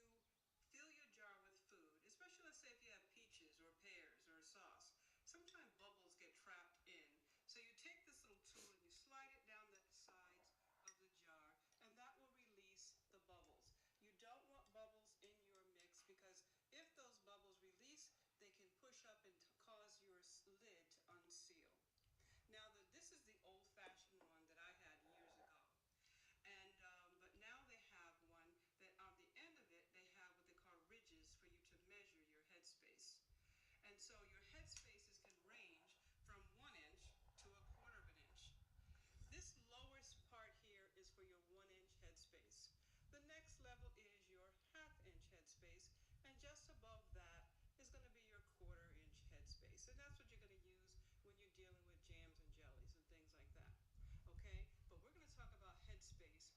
fill your jar with food, especially let's say if you have peaches or pears or sauce, sometimes bubbles get trapped in. So you take this little tool and you slide it down the sides of the jar, and that will release the bubbles. You don't want bubbles in your mix because if those bubbles release, they can push up and cause your lid to unseal. Now, this is the old-fashioned one that I had years ago. And but now they have one that on the end of it, they have what they call ridges for you to measure your headspace. And so your headspaces can range from 1 inch to 1/4 of an inch. This lowest part here is for your 1-inch headspace. The next level is your 1/2 inch headspace, and just above that is going to be your 1/4 inch headspace. And that's what you're going to use when you're dealing with jams and jellies and things like that. Okay? But we're going to talk about headspace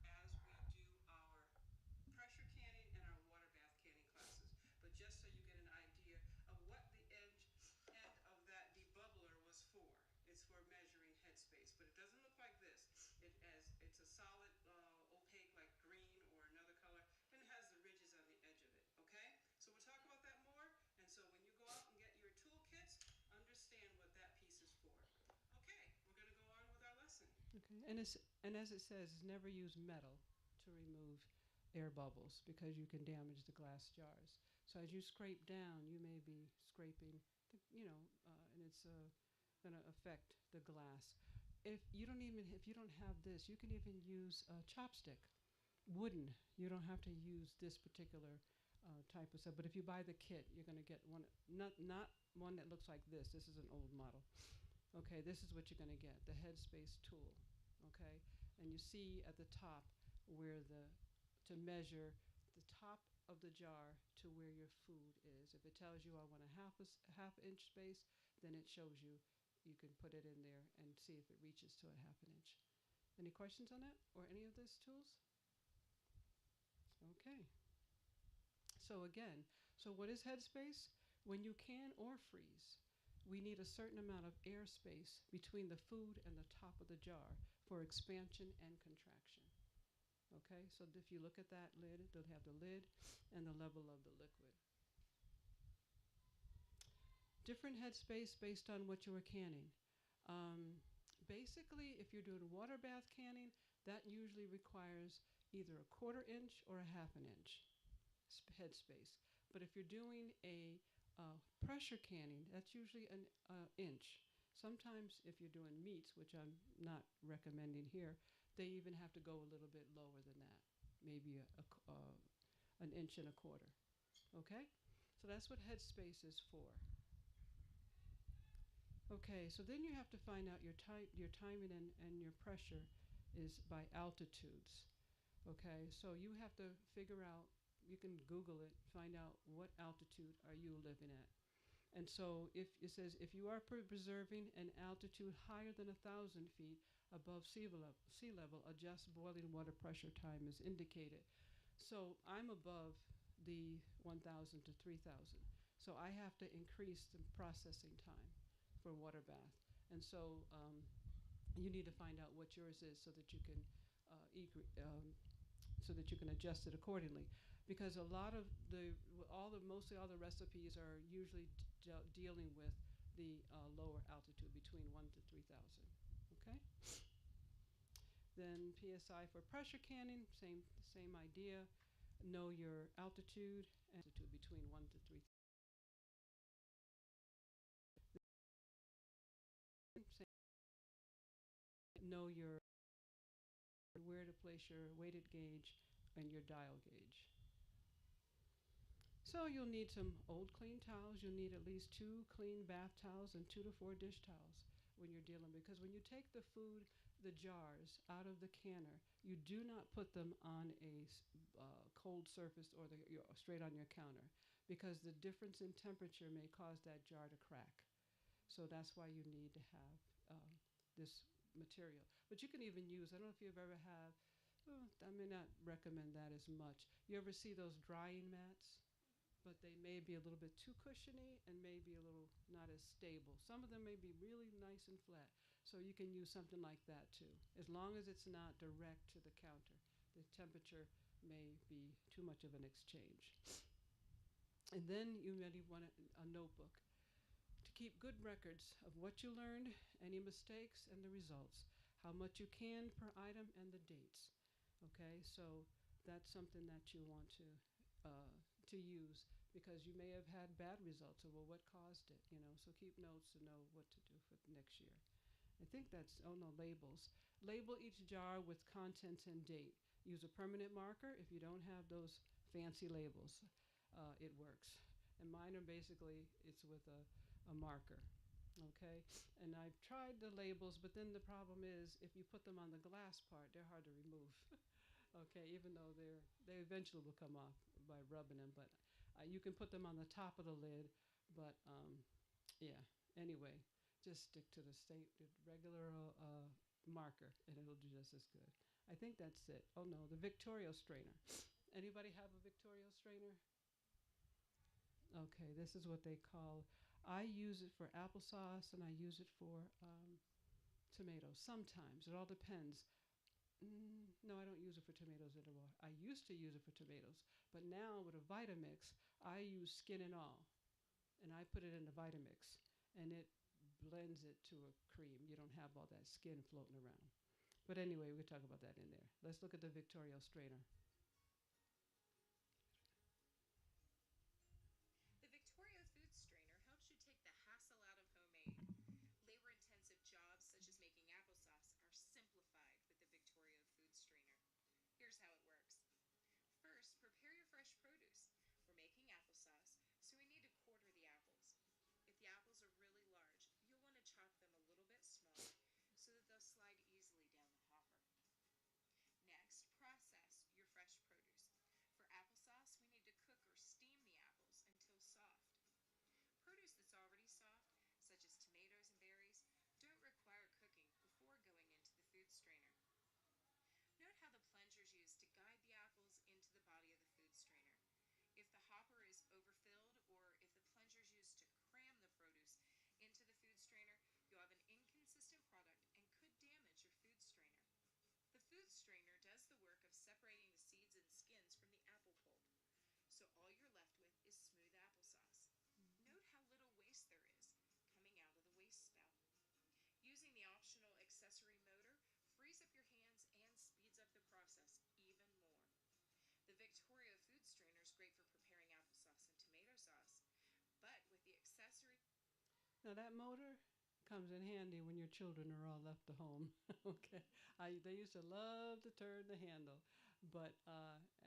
as we do our pressure canning and our water bath canning classes. But just so you get an idea of what the end of that debubbler was for. It's for measuring headspace, but it doesn't look like this. It's a solid, opaque, like green or another color, and it has the ridges on the edge of it, okay? So we'll talk about that more, and so when you go out and get your toolkits, understand what that piece is for. Okay, we're going to go on with our lesson. Okay, and as it says, never use metal to remove air bubbles because you can damage the glass jars. So as you scrape down, you may be scraping, and it's going to affect the glass. If you don't have this, you can even use a chopstick, wooden. You don't have to use this particular type of stuff. But if you buy the kit, you're going to get one, not one that looks like this. This is an old model. Okay, this is what you're going to get, the Headspace tool. Okay, and you see at the top where to measure the top of the jar to where your food is. If it tells you I want a half inch space, then it shows you. You can put it in there and see if it reaches to a half an inch. Any questions on that or any of these tools? Okay. So again, so what is headspace? When you can or freeze, we need a certain amount of air space between the food and the top of the jar for expansion and contraction. Okay, so if you look at that lid, they'll have the lid and the level of the liquid. Different headspace based on what you are canning. Basically, if you're doing water bath canning, that usually requires either a quarter inch or a half an inch headspace. But if you're doing a pressure canning, that's usually an inch. Sometimes if you're doing meats, which I'm not recommending here, they even have to go a little bit lower than that, maybe an inch and a quarter. Okay? So that's what headspace is for. Okay, so then you have to find out your timing and your pressure is by altitudes. Okay, so you have to figure out, you can Google it, find out what altitude are you living at. And so if it says if you are preserving an altitude higher than 1,000 feet above sea level, adjust boiling water pressure time is indicated. So I'm above the 1,000 to 3,000. So I have to increase the processing time for water bath. And so you need to find out what yours is so that you can adjust it accordingly. Because a lot of mostly all the recipes are usually dealing with the lower altitude between 1 to 3,000. Okay. Then PSI for pressure canning, same idea. Know your altitude and altitude between 1 to 3,000. Know where to place your weighted gauge and your dial gauge. So you'll need some old clean towels. You'll need at least 2 clean bath towels and 2 to 4 dish towels when you're dealing, because when you take the food, the jars out of the canner, you do not put them on a cold surface or straight on your counter, because the difference in temperature may cause that jar to crack. So that's why you need to have this material. But you can even use, I don't know if you've ever had, I may not recommend that as much. You ever see those drying mats? But they may be a little bit too cushiony and maybe a little not as stable. Some of them may be really nice and flat. So you can use something like that too, as long as it's not direct to the counter. The temperature may be too much of an exchange. And then you maybe want a notebook to keep good records of what you learned, any mistakes, and the results, how much you canned per item, and the dates. Okay, so that's something that you want to use, because you may have had bad results, or well, what caused it, so keep notes to know what to do for next year. I think that's, labels. Label each jar with contents and date. Use a permanent marker. If you don't have those fancy labels, it works. And mine are basically, it's with a marker. Okay, and I've tried the labels, but then the problem is if you put them on the glass part, they're hard to remove. Okay, even though they eventually will come off by rubbing them, but you can put them on the top of the lid. But yeah, anyway, just stick to the regular marker, and it'll do just as good. I think that's it. Oh no, the Victoria strainer. Anybody have a Victoria strainer? Okay, this is what they call. I use it for applesauce, and I use it for tomatoes. Sometimes it all depends. No, I don't use it for tomatoes anymore. I used to use it for tomatoes, but now with a Vitamix, I use skin and all, and I put it in the Vitamix, and it blends it to a cream. You don't have all that skin floating around. But anyway, we'll talk about that in there. Let's look at the Victoria strainer. Now that motor comes in handy when your children are all left at home. Okay, they used to love to turn the handle, but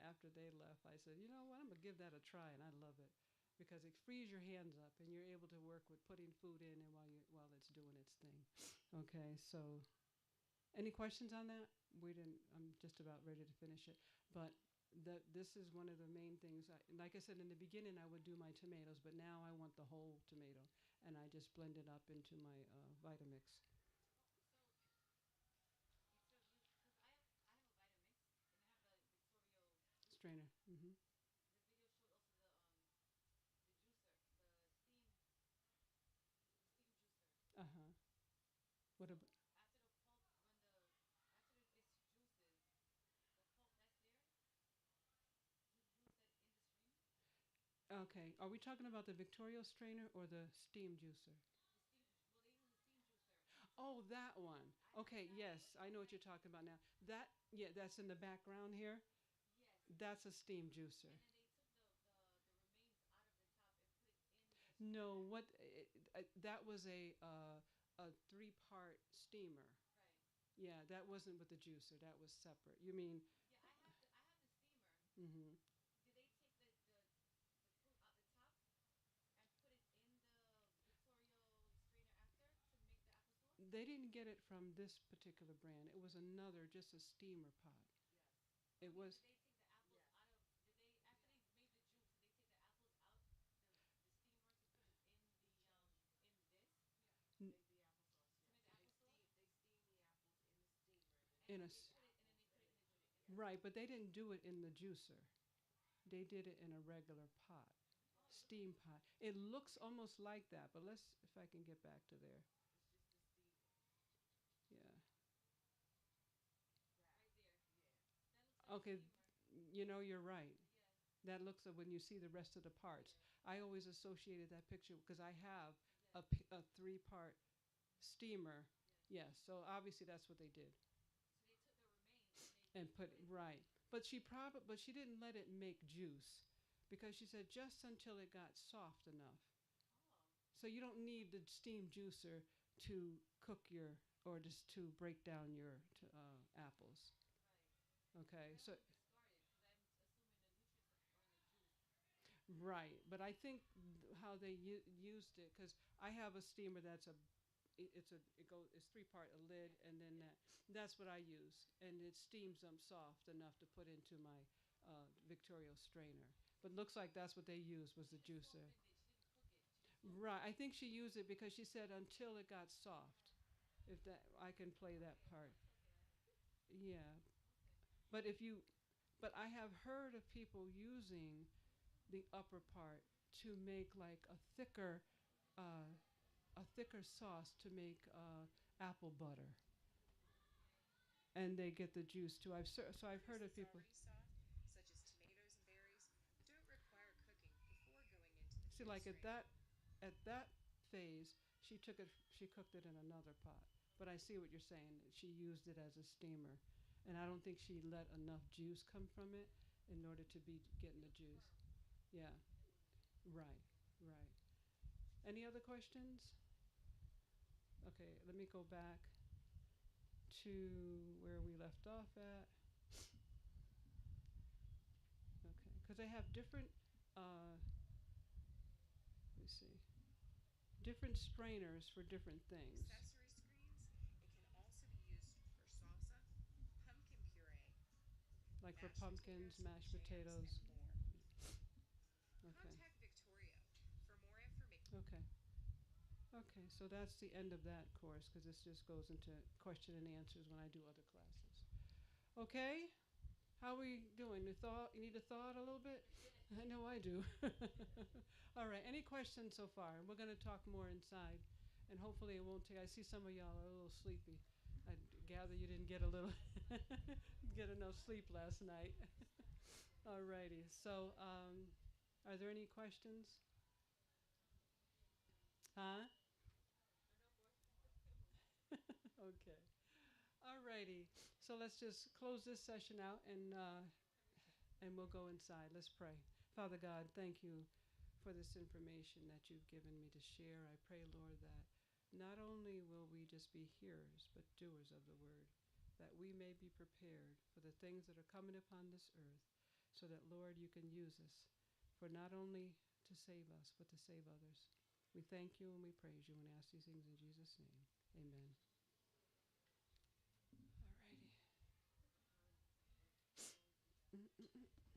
after they left, I said, you know what, I'm gonna give that a try, and I love it because it frees your hands up, and you're able to work with putting food in and while it's doing its thing. Okay, so any questions on that? We didn't. I'm just about ready to finish it, but this is one of the main things. Like I said in the beginning, I would do my tomatoes, but now I want the whole tomato, and I just blend it up into my Vitamix strainer. Uh huh. What about? Okay. Are we talking about the Victoria strainer or the steam juicer? Oh, that one. Okay. Yes, I know what you're talking about now. That yeah, that's in the background here. That's a steam juicer. No, that was a three-part steamer. Yeah, that wasn't with the juicer. That was separate. You mean? Hmm. They didn't get it from this particular brand. It was another, just a steamer pot. It was. N- in a right, but they didn't do it in the juicer. They did it in a regular pot, steam pot. It looks almost like that, but let's if I can get back to there. Yeah. Okay, you know you're right. That looks like when you see the rest of the parts. I always associated that picture because I have a three-part steamer. Yes, so obviously that's what they did and put right. But she didn't let it make juice because she said just until it got soft enough. So you don't need the steam juicer to cook your or just to break down your apples. Okay, so right, but I think how they used it because I have a steamer that's it's three-part a lid and then that's what I use and it steams them soft enough to put into my Victoria strainer. But looks like that's what they used was the juicer. Right, I think she used it because she said until it got soft. If that I can play that part. Yeah, but if you but I have heard of people using the upper part to make like uh, a thicker sauce to make apple butter, and they get the juice too. So I've heard of people. See, like at that phase, she cooked it in another pot. But I see what you're saying. She used it as a steamer, and I don't think she let enough juice come from it in order to be getting the juice. Yeah, right, right. Any other questions? Okay, let me go back to where we left off at. Okay, because I have different, let me see, different strainers for different things. Like for pumpkins, mashed potatoes. Okay. Okay. Okay. So that's the end of that course because this just goes into question and answers when I do other classes. Okay. How are we doing? You thought you need to thaw it a little bit? I know I do. All right. Any questions so far? We're going to talk more inside, and hopefully it won't take. I see some of y'all are a little sleepy. I gather you didn't get a little get enough sleep last night. All righty. So, are there any questions? Huh? Okay. All righty. So let's just close this session out and we'll go inside. Let's pray. Father God, thank you for this information that you've given me to share. I pray, Lord, that not only will we just be hearers, but doers of the word, that we may be prepared for the things that are coming upon this earth, so that, Lord, you can use us for not only to save us, but to save others. We thank you and we praise you and ask these things in Jesus' name. Amen. All righty.